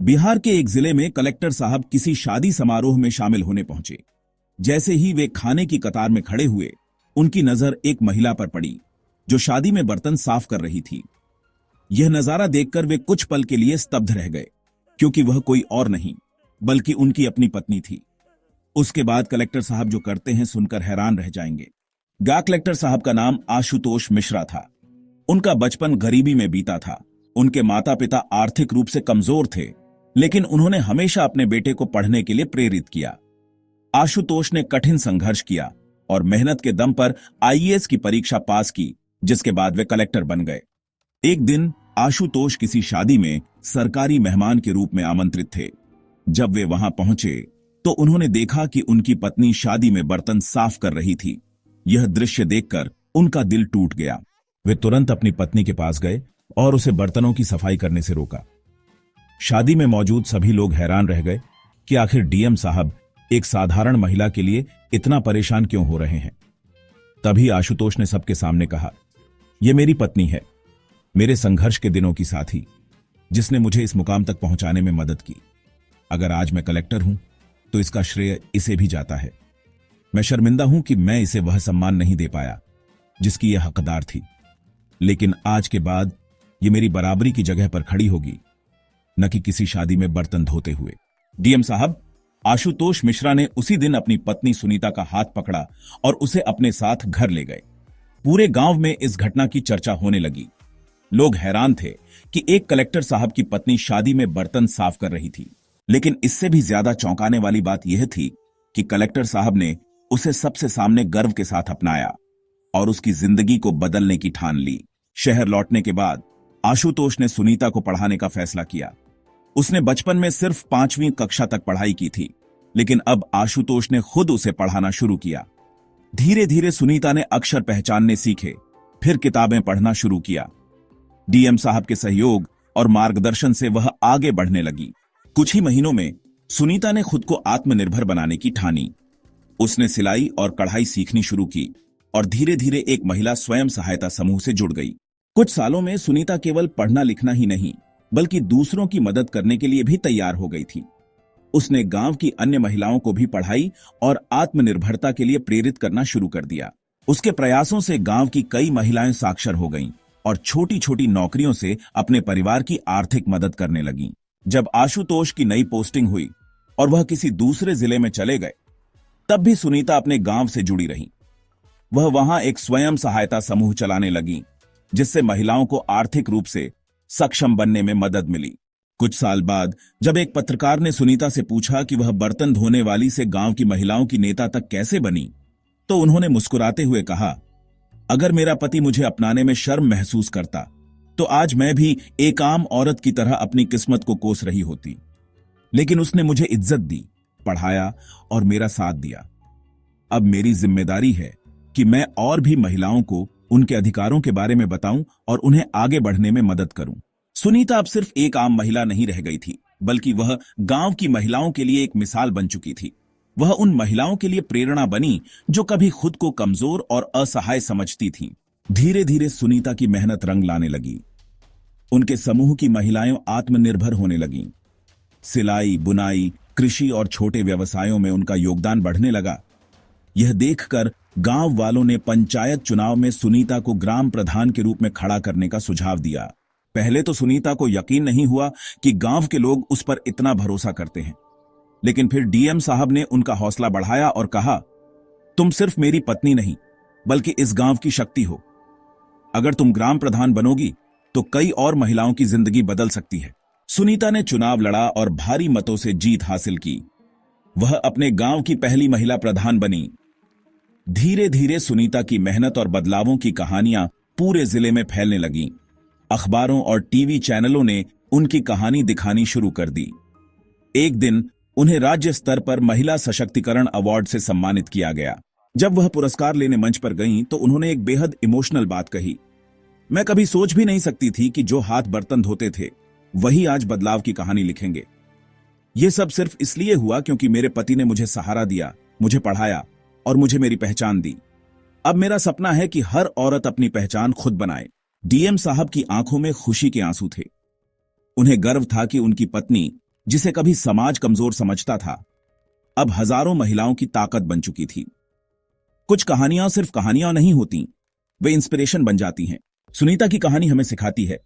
बिहार के एक जिले में कलेक्टर साहब किसी शादी समारोह में शामिल होने पहुंचे। जैसे ही वे खाने की कतार में खड़े हुए, उनकी नजर एक महिला पर पड़ी जो शादी में बर्तन साफ कर रही थी। यह नजारा देखकर वे कुछ पल के लिए स्तब्ध रह गए, क्योंकि वह कोई और नहीं बल्कि उनकी अपनी पत्नी थी। उसके बाद कलेक्टर साहब जो करते हैं सुनकर हैरान रह जाएंगे। कलेक्टर साहब का नाम आशुतोष मिश्रा था। उनका बचपन गरीबी में बीता था। उनके माता पिता आर्थिक रूप से कमजोर थे, लेकिन उन्होंने हमेशा अपने बेटे को पढ़ने के लिए प्रेरित किया। आशुतोष ने कठिन संघर्ष किया और मेहनत के दम पर आईएएस की परीक्षा पास की, जिसके बाद वे कलेक्टर बन गए। एक दिन आशुतोष किसी शादी में सरकारी मेहमान के रूप में आमंत्रित थे। जब वे वहां पहुंचे तो उन्होंने देखा कि उनकी पत्नी शादी में बर्तन साफ कर रही थी। यह दृश्य देखकर उनका दिल टूट गया। वे तुरंत अपनी पत्नी के पास गए और उसे बर्तनों की सफाई करने से रोका। शादी में मौजूद सभी लोग हैरान रह गए कि आखिर डीएम साहब एक साधारण महिला के लिए इतना परेशान क्यों हो रहे हैं। तभी आशुतोष ने सबके सामने कहा, यह मेरी पत्नी है, मेरे संघर्ष के दिनों की साथी, जिसने मुझे इस मुकाम तक पहुंचाने में मदद की। अगर आज मैं कलेक्टर हूं तो इसका श्रेय इसे भी जाता है। मैं शर्मिंदा हूं कि मैं इसे वह सम्मान नहीं दे पाया जिसकी यह हकदार थी, लेकिन आज के बाद यह मेरी बराबरी की जगह पर खड़ी होगी, न कि किसी शादी में बर्तन धोते हुए। डीएम साहब, आशुतोष मिश्रा ने उसी दिन अपनी पत्नी सुनीता का हाथ पकड़ा और उसे अपने साथ घर ले गए। पूरे गांव में इस घटना की चर्चा होने लगी। लोग हैरान थे कि एक कलेक्टर साहब की पत्नी शादी में बर्तन साफ कर रही थी, लेकिन इससे भी ज्यादा चौंकाने वाली बात यह थी कि कलेक्टर साहब ने उसे सबसे सामने गर्व के साथ अपनाया और उसकी जिंदगी को बदलने की ठान ली। शहर लौटने के बाद आशुतोष ने सुनीता को पढ़ाने का फैसला किया। उसने बचपन में सिर्फ 5वीं कक्षा तक पढ़ाई की थी, लेकिन अब आशुतोष ने खुद उसे पढ़ाना शुरू किया। धीरे धीरे सुनीता ने अक्षर पहचानने सीखे, फिर किताबें पढ़ना शुरू किया। डीएम साहब के सहयोग और मार्गदर्शन से वह आगे बढ़ने लगी। कुछ ही महीनों में सुनीता ने खुद को आत्मनिर्भर बनाने की ठानी। उसने सिलाई और कढ़ाई सीखनी शुरू की और धीरे धीरे एक महिला स्वयं सहायता समूह से जुड़ गई। कुछ सालों में सुनीता केवल पढ़ना लिखना ही नहीं, बल्कि दूसरों की मदद करने के लिए भी तैयार हो गई थी। उसने गांव की अन्य महिलाओं को भी पढ़ाई और आत्मनिर्भरता के लिए प्रेरित करना शुरू कर दिया। उसके प्रयासों से गांव की कई महिलाएं साक्षर हो गईं और छोटी छोटी नौकरियों से अपने परिवार की आर्थिक मदद करने लगीं। जब आशुतोष की नई पोस्टिंग हुई और वह किसी दूसरे जिले में चले गए, तब भी सुनीता अपने गांव से जुड़ी रही। वह वहां एक स्वयं सहायता समूह चलाने लगी, जिससे महिलाओं को आर्थिक रूप से सक्षम बनने में मदद मिली। कुछ साल बाद जब एक पत्रकार ने सुनीता से पूछा कि वह बर्तन धोने वाली से गांव की महिलाओं की नेता तक कैसे बनी, तो उन्होंने मुस्कुराते हुए कहा, अगर मेरा पति मुझे अपनाने में शर्म महसूस करता तो आज मैं भी एक आम औरत की तरह अपनी किस्मत को कोस रही होती। लेकिन उसने मुझे इज्जत दी, पढ़ाया और मेरा साथ दिया। अब मेरी जिम्मेदारी है कि मैं और भी महिलाओं को उनके अधिकारों के बारे में बताऊं और उन्हें आगे बढ़ने में मदद करूं। सुनीता अब सिर्फ एक आम महिला नहीं रह गई थी, बल्कि वह गांव की महिलाओं के लिए एक मिसाल बन चुकी थी। वह उन महिलाओं के लिए प्रेरणा बनी जो कभी खुद को कमजोर और असहाय समझती थीं। धीरे धीरे सुनीता की मेहनत रंग लाने लगी। उनके समूह की महिलाएं आत्मनिर्भर होने लगीं। सिलाई, बुनाई, कृषि और छोटे व्यवसायों में उनका योगदान बढ़ने लगा। यह देखकर गांव वालों ने पंचायत चुनाव में सुनीता को ग्राम प्रधान के रूप में खड़ा करने का सुझाव दिया। पहले तो सुनीता को यकीन नहीं हुआ कि गांव के लोग उस पर इतना भरोसा करते हैं, लेकिन फिर डीएम साहब ने उनका हौसला बढ़ाया और कहा, तुम सिर्फ मेरी पत्नी नहीं बल्कि इस गांव की शक्ति हो। अगर तुम ग्राम प्रधान बनोगी तो कई और महिलाओं की जिंदगी बदल सकती है। सुनीता ने चुनाव लड़ा और भारी मतों से जीत हासिल की। वह अपने गांव की पहली महिला प्रधान बनी। धीरे धीरे सुनीता की मेहनत और बदलावों की कहानियां पूरे जिले में फैलने लगीं। अखबारों और टीवी चैनलों ने उनकी कहानी दिखानी शुरू कर दी। एक दिन उन्हें राज्य स्तर पर महिला सशक्तिकरण अवार्ड से सम्मानित किया गया। जब वह पुरस्कार लेने मंच पर गईं तो उन्होंने एक बेहद इमोशनल बात कही, मैं कभी सोच भी नहीं सकती थी कि जो हाथ बर्तन धोते थे वही आज बदलाव की कहानी लिखेंगे। यह सब सिर्फ इसलिए हुआ क्योंकि मेरे पति ने मुझे सहारा दिया, मुझे पढ़ाया और मुझे मेरी पहचान दी। अब मेरा सपना है कि हर औरत अपनी पहचान खुद बनाए। डीएम साहब की आंखों में खुशी के आंसू थे। उन्हें गर्व था कि उनकी पत्नी जिसे कभी समाज कमजोर समझता था, अब हजारों महिलाओं की ताकत बन चुकी थी। कुछ कहानियां सिर्फ कहानियां नहीं होती, वे इंस्पिरेशन बन जाती हैं। सुनीता की कहानी हमें सिखाती है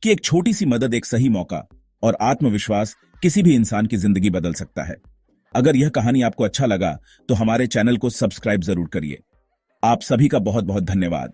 कि एक छोटी सी मदद, एक सही मौका और आत्मविश्वास किसी भी इंसान की जिंदगी बदल सकता है। अगर यह कहानी आपको अच्छा लगा तो हमारे चैनल को सब्सक्राइब जरूर करिए। आप सभी का बहुत बहुत धन्यवाद।